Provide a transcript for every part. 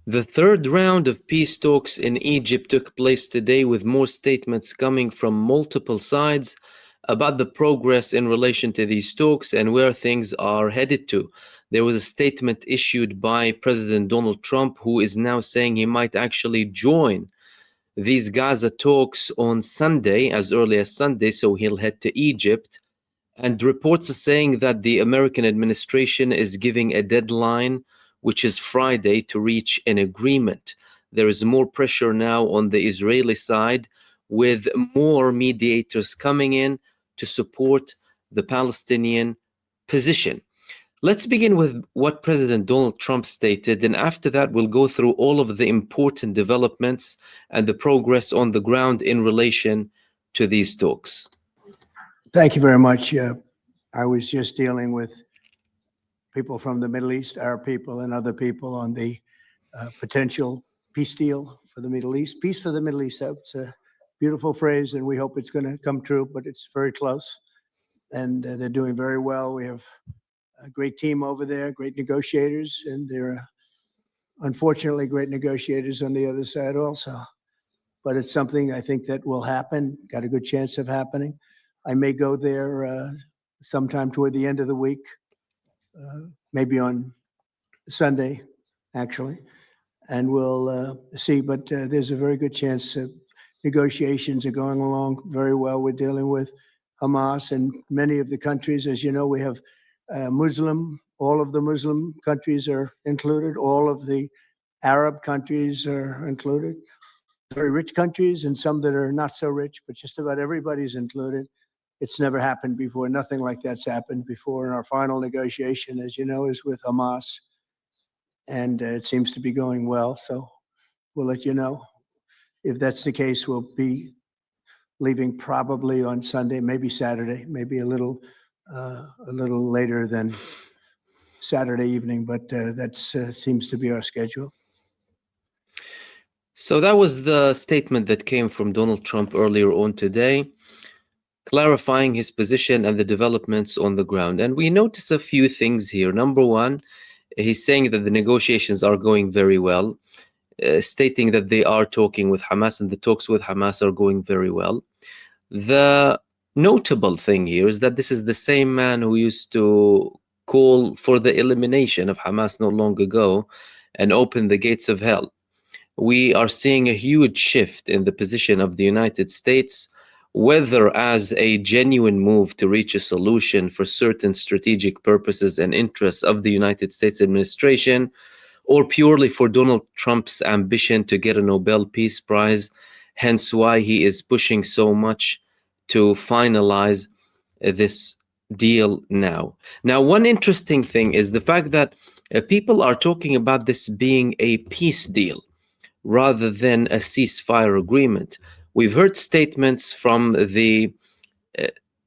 The third round of peace talks in Egypt took place today, with more statements coming from multiple sides about the progress in relation to these talks and where things are headed to. There was a statement issued by President Donald Trump, who is now saying he might actually join these Gaza talks on Sunday, as early as Sunday, so he'll head to Egypt. And reports are saying that the American administration is giving a deadline, which is Friday, to reach an agreement. There is more pressure now on the Israeli side, with more mediators coming in to support the Palestinian position. Let's begin with what President Donald Trump stated, and after that we'll go through all of the important developments and the progress on the ground in relation to these talks. Thank you very much. I was just dealing with people from the Middle East, Arab people and other people, on the potential peace deal for the Middle East. Peace for the Middle East, that's a beautiful phrase, and we hope it's going to come true, but it's very close. And they're doing very well. We have a great team over there, great negotiators, and there are unfortunately great negotiators on the other side also. But it's something I think that will happen, got a good chance of happening. I may go there sometime toward the end of the week, maybe on Sunday, actually, and we'll see. But there's a very good chance negotiations are going along very well. We're dealing with Hamas and many of the countries. As you know, we have all of the Muslim countries are included. All of the Arab countries are included. Very rich countries and some that are not so rich, but just about everybody's included. It's never happened before. Nothing like that's happened before. And our final negotiation, as you know, is with Hamas. And it seems to be going well. So we'll let you know. If that's the case, we'll be leaving probably on Sunday, maybe Saturday, maybe a little later than Saturday evening, but that seems to be our schedule. So that was the statement that came from Donald Trump earlier on today, clarifying his position and the developments on the ground. And we notice a few things here. Number one, he's saying that the negotiations are going very well, stating that they are talking with Hamas and the talks with Hamas are going very well. The notable thing here is that this is the same man who used to call for the elimination of Hamas not long ago and open the gates of hell. We are seeing a huge shift in the position of the United States, whether as a genuine move to reach a solution for certain strategic purposes and interests of the United States administration, or purely for Donald Trump's ambition to get a Nobel Peace Prize, hence why he is pushing so much to finalize this deal now. Now, one interesting thing is the fact that people are talking about this being a peace deal rather than a ceasefire agreement. We've heard statements from the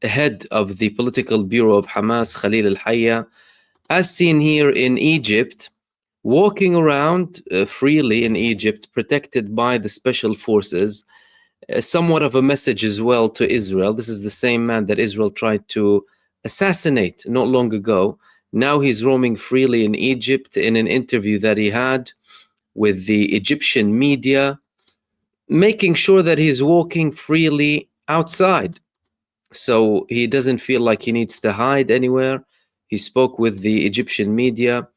head of the political bureau of Hamas, Khalil al-Hayya, as seen here in Egypt, walking around freely in Egypt, protected by the special forces, somewhat of a message as well to Israel. This is the same man that Israel tried to assassinate not long ago. Now he's roaming freely in Egypt. In an interview that he had with the Egyptian media, making sure that he's walking freely outside, so he doesn't feel like he needs to hide anywhere. He spoke with the Egyptian media,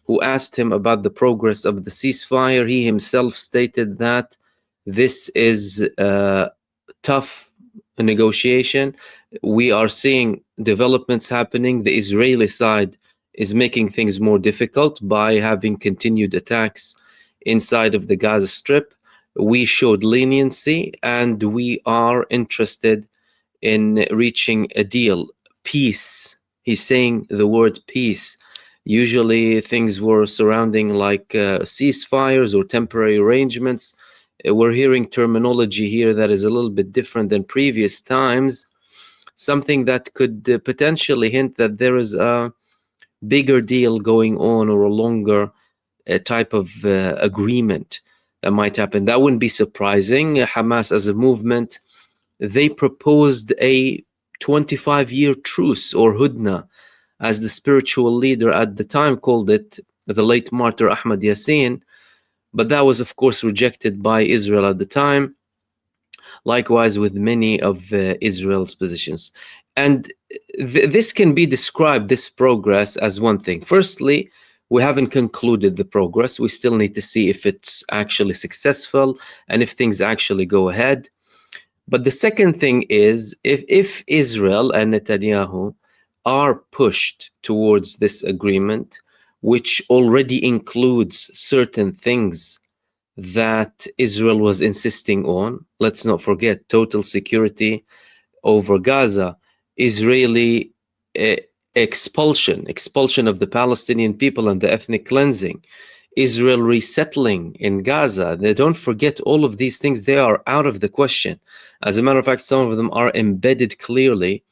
who asked him about the progress of the ceasefire. He himself stated that this is a tough negotiation. We are seeing developments happening. The Israeli side is making things more difficult by having continued attacks inside of the Gaza Strip. We showed leniency and we are interested in reaching a deal. Peace. He's saying the word peace. Usually things were surrounding like ceasefires or temporary arrangements. We're hearing terminology here that is a little bit different than previous times, something that could potentially hint that there is a bigger deal going on, or a longer type of agreement that might happen. That wouldn't be surprising. Hamas as a movement, they proposed a 25-year truce, or hudna, as the spiritual leader at the time called it, the late martyr Ahmad Yassin, but that was, of course, rejected by Israel at the time. Likewise with many of Israel's positions. And this can be described, this progress, as one thing. Firstly, we haven't concluded the progress. We still need to see if it's actually successful and if things actually go ahead. But the second thing is, if Israel and Netanyahu are pushed towards this agreement, which already includes certain things that Israel was insisting on. Let's not forget total security over Gaza, Israeli expulsion of the Palestinian people and the ethnic cleansing, Israel resettling in Gaza. They don't forget all of these things. They are out of the question. As a matter of fact, some of them are embedded clearly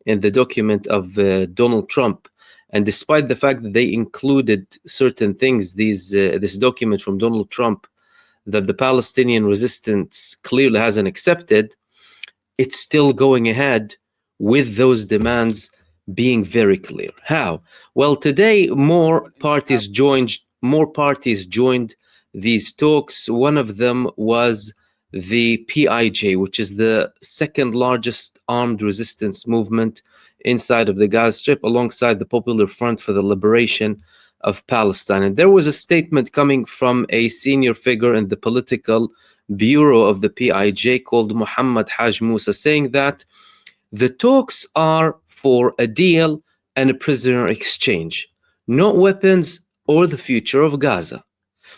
in the document of Donald Trump. And despite the fact that they included certain things, this document from Donald Trump that the Palestinian resistance clearly hasn't accepted, it's still going ahead with those demands being very clear. How? Well, today more parties joined these talks. One of them was the PIJ, which is the second largest armed resistance movement inside of the Gaza Strip, alongside the Popular Front for the Liberation of Palestine. And there was a statement coming from a senior figure in the political bureau of the PIJ called Muhammad Haj Musa, saying that the talks are for a deal and a prisoner exchange, not weapons or the future of Gaza.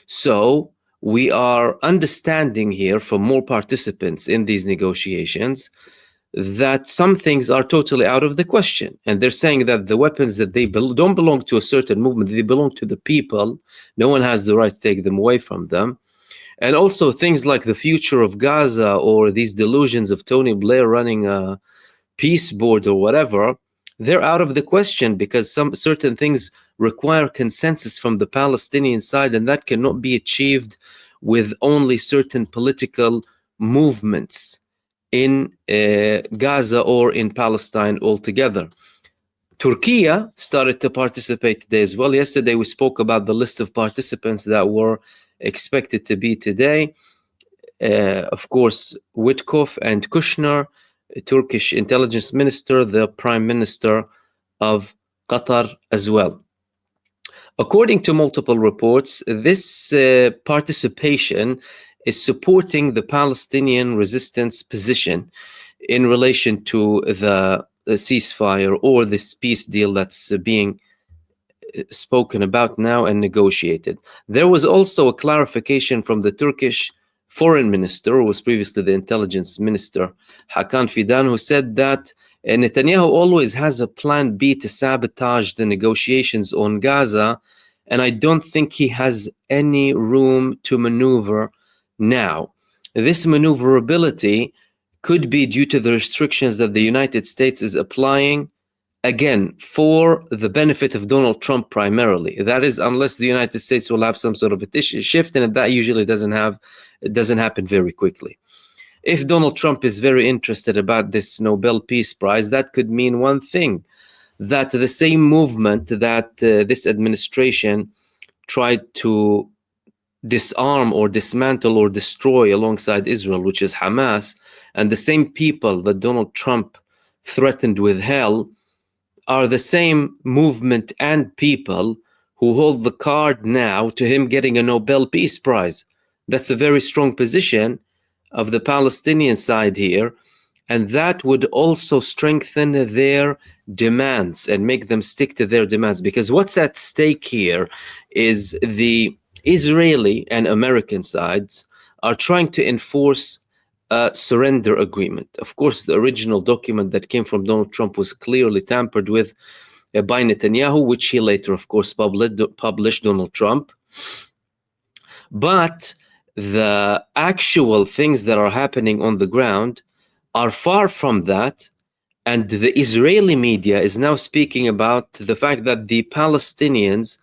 So we are understanding here from more participants in these negotiations that some things are totally out of the question. And they're saying that the weapons that they don't belong to a certain movement, they belong to the people. No one has the right to take them away from them. And also things like the future of Gaza or these delusions of Tony Blair running a peace board or whatever, they're out of the question because some certain things require consensus from the Palestinian side, and that cannot be achieved with only certain political movements in Gaza or in Palestine altogether. Turkey started to participate today as well. Yesterday we spoke about the list of participants that were expected to be today. Of course, Witkoff and Kushner, a Turkish intelligence minister, the prime minister of Qatar as well. According to multiple reports, this participation is supporting the Palestinian resistance position in relation to the ceasefire or this peace deal that's being spoken about now and negotiated. There was also a clarification from the Turkish foreign minister, who was previously the intelligence minister, Hakan Fidan, who said that Netanyahu always has a plan B to sabotage the negotiations on Gaza, and I don't think he has any room to maneuver now. This maneuverability could be due to the restrictions that the United States is applying, again, for the benefit of Donald Trump primarily. That is, unless the United States will have some sort of a shift, and that usually doesn't happen very quickly. If Donald Trump is very interested about this Nobel Peace Prize, that could mean one thing, that the same movement that this administration tried to disarm or dismantle or destroy alongside Israel, which is Hamas, and the same people that Donald Trump threatened with hell are the same movement and people who hold the card now to him getting a Nobel Peace Prize. That's a very strong position of the Palestinian side here, and that would also strengthen their demands and make them stick to their demands, because what's at stake here is the Israeli and American sides are trying to enforce a surrender agreement. Of course, the original document that came from Donald Trump was clearly tampered with by Netanyahu, which he later, of course, published, Donald Trump. But the actual things that are happening on the ground are far from that. And the Israeli media is now speaking about the fact that the Palestinians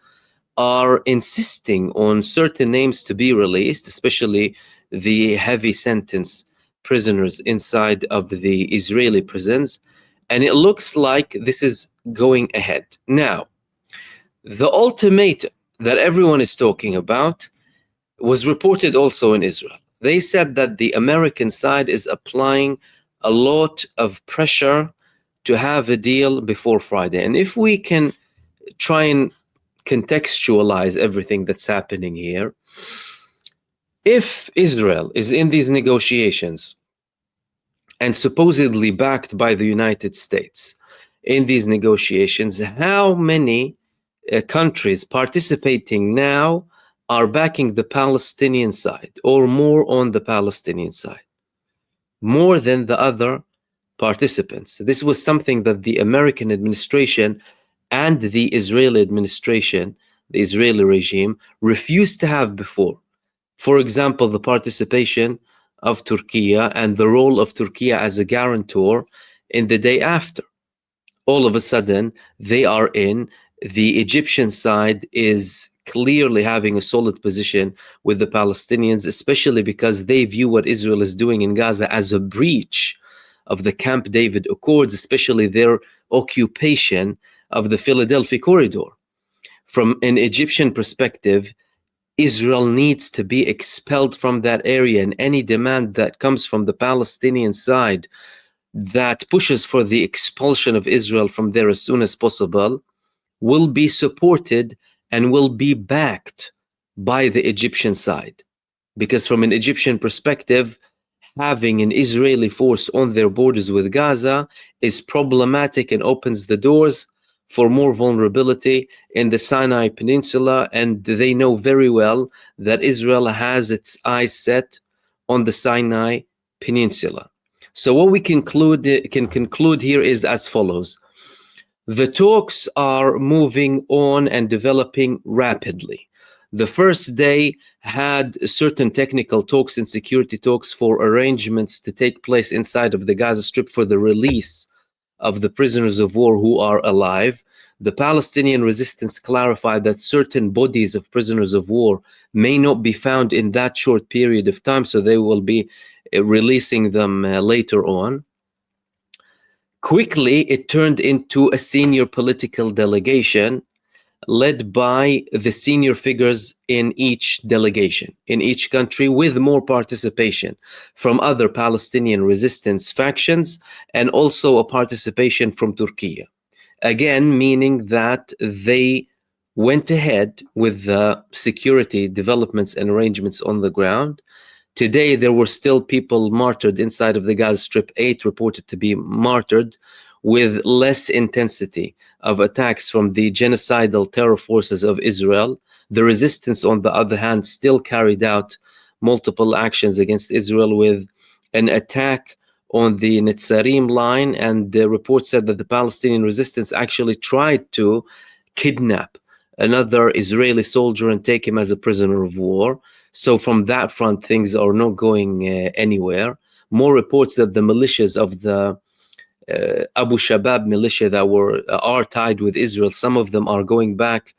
are insisting on certain names to be released, especially the heavy sentence prisoners inside of the Israeli prisons. And it looks like this is going ahead. Now, the ultimatum that everyone is talking about was reported also in Israel. They said that the American side is applying a lot of pressure to have a deal before Friday. And if we can try and contextualize everything that's happening here, if Israel is in these negotiations and supposedly backed by the United States in these negotiations, how many countries participating now are backing the Palestinian side, or more on the Palestinian side, more than the other participants? This was something that the American administration and the Israeli administration, the Israeli regime, refused to have before. For example, the participation of Turkey and the role of Turkey as a guarantor in the day after. All of a sudden, they are in. The Egyptian side is clearly having a solid position with the Palestinians, especially because they view what Israel is doing in Gaza as a breach of the Camp David Accords, especially their occupation of the Philadelphia corridor. From an Egyptian perspective, Israel needs to be expelled from that area, and any demand that comes from the Palestinian side that pushes for the expulsion of Israel from there as soon as possible will be supported and will be backed by the Egyptian side. Because from an Egyptian perspective, having an Israeli force on their borders with Gaza is problematic and opens the doors for more vulnerability in the Sinai Peninsula, and they know very well that Israel has its eyes set on the Sinai Peninsula. So what we can conclude here is as follows. The talks are moving on and developing rapidly. The first day had certain technical talks and security talks for arrangements to take place inside of the Gaza Strip for the release of the prisoners of war who are alive. The Palestinian resistance clarified that certain bodies of prisoners of war may not be found in that short period of time, so they will be releasing them later on. Quickly, it turned into a senior political delegation led by the senior figures in each delegation, in each country, with more participation from other Palestinian resistance factions and also a participation from Turkey. Again, meaning that they went ahead with the security developments and arrangements on the ground. Today, there were still people martyred inside of the Gaza Strip, 8 reported to be martyred, with less intensity of attacks from the genocidal terror forces of Israel. The resistance, on the other hand, still carried out multiple actions against Israel, with an attack on the Netzarim line, and the report said that the Palestinian resistance actually tried to kidnap another Israeli soldier and take him as a prisoner of war. So from that front, things are not going anywhere. More reports that the militias of the Abu Shabab militia that are tied with Israel, some of them are going back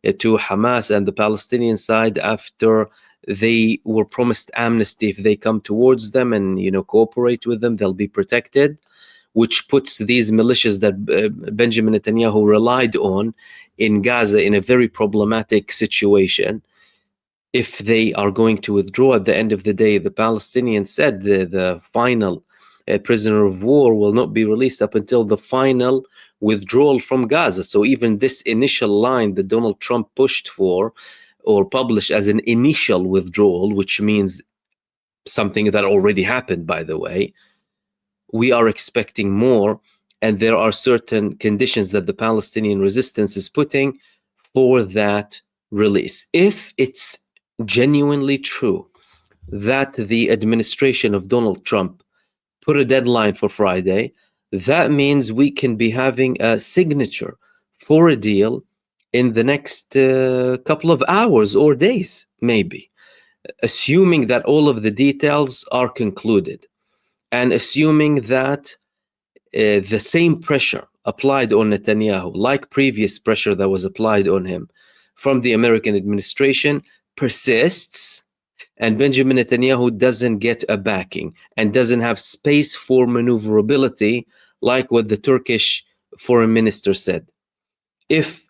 to Hamas and the Palestinian side after they were promised amnesty. If they come towards them and cooperate with them, they'll be protected, which puts these militias that Benjamin Netanyahu relied on in Gaza in a very problematic situation. If they are going to withdraw at the end of the day, the Palestinians said the final prisoner of war will not be released up until the final withdrawal from Gaza. So even this initial line that Donald Trump pushed for or published as an initial withdrawal, which means something that already happened, by the way, we are expecting more. And there are certain conditions that the Palestinian resistance is putting for that release. If it's genuinely true that the administration of Donald Trump put a deadline for Friday, that means we can be having a signature for a deal in the next couple of hours or days, maybe, assuming that all of the details are concluded and assuming that the same pressure applied on Netanyahu, like previous pressure that was applied on him from the American administration, persists, and Benjamin Netanyahu doesn't get a backing and doesn't have space for maneuverability, like what the Turkish foreign minister said. If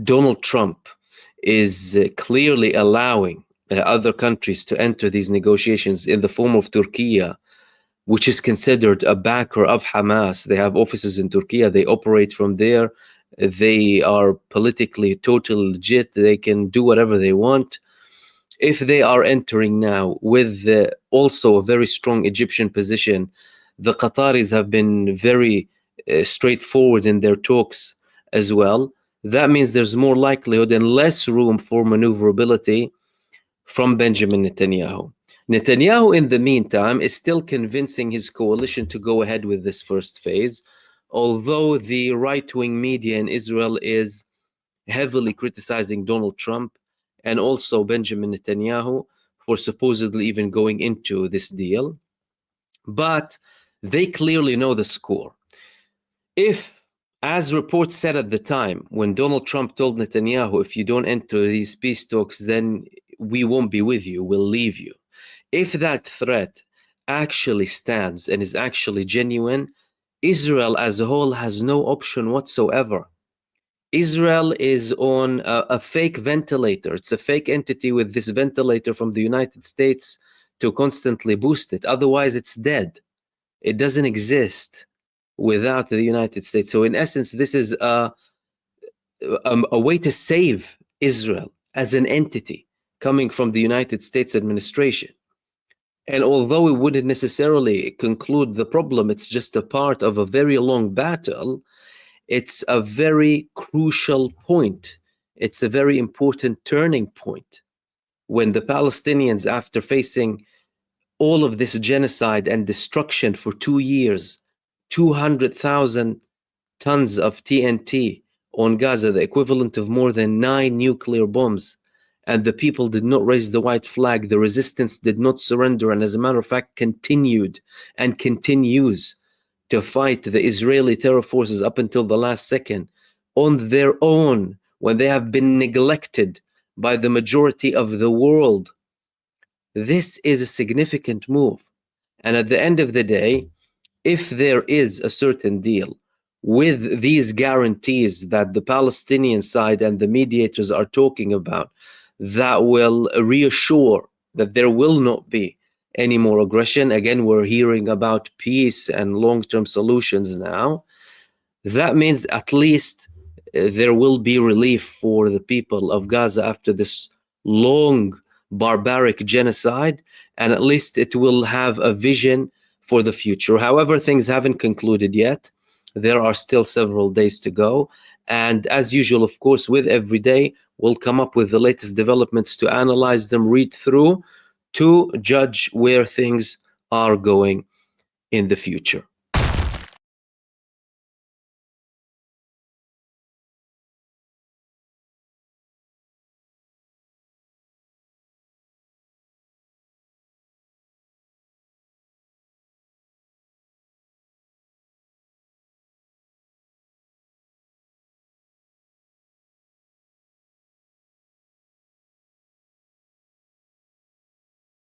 Donald Trump is clearly allowing other countries to enter these negotiations in the form of Turkey, which is considered a backer of Hamas. They have offices in Turkey. They operate from there. They are politically totally legit. They can do whatever they want. If they are entering now with also a very strong Egyptian position, the Qataris have been very straightforward in their talks as well. That means there's more likelihood and less room for maneuverability from Benjamin Netanyahu. Netanyahu, in the meantime, is still convincing his coalition to go ahead with this first phase, although the right-wing media in Israel is heavily criticizing Donald Trump and also Benjamin Netanyahu for supposedly even going into this deal. But they clearly know the score. If, as reports said at the time, when Donald Trump told Netanyahu, if you don't enter these peace talks, then we won't be with you, we'll leave you. If that threat actually stands and is actually genuine, Israel as a whole has no option whatsoever. Israel is on a fake ventilator. It's a fake entity with this ventilator from the United States to constantly boost it. Otherwise, it's dead. It doesn't exist without the United States. So in essence, this is a way to save Israel as an entity coming from the United States administration. And although it wouldn't necessarily conclude the problem, it's just a part of a very long battle. It's a very crucial point. It's a very important turning point when the Palestinians, after facing all of this genocide and destruction for 2 years, 200,000 tons of TNT on Gaza, the equivalent of more than 9 nuclear bombs, and the people did not raise the white flag. The resistance did not surrender, and as a matter of fact, continued and continues to fight the Israeli terror forces up until the last second on their own, when they have been neglected by the majority of the world. This is a significant move. And at the end of the day, if there is a certain deal with these guarantees that the Palestinian side and the mediators are talking about, that will reassure that there will not be any more aggression. Again, we're hearing about peace and long-term solutions now. That means at least there will be relief for the people of Gaza after this long barbaric genocide, and at least it will have a vision for the future. However, things haven't concluded yet. There are still several days to go. And as usual, of course, with every day, we'll come up with the latest developments to analyze them, read through, to judge where things are going in the future.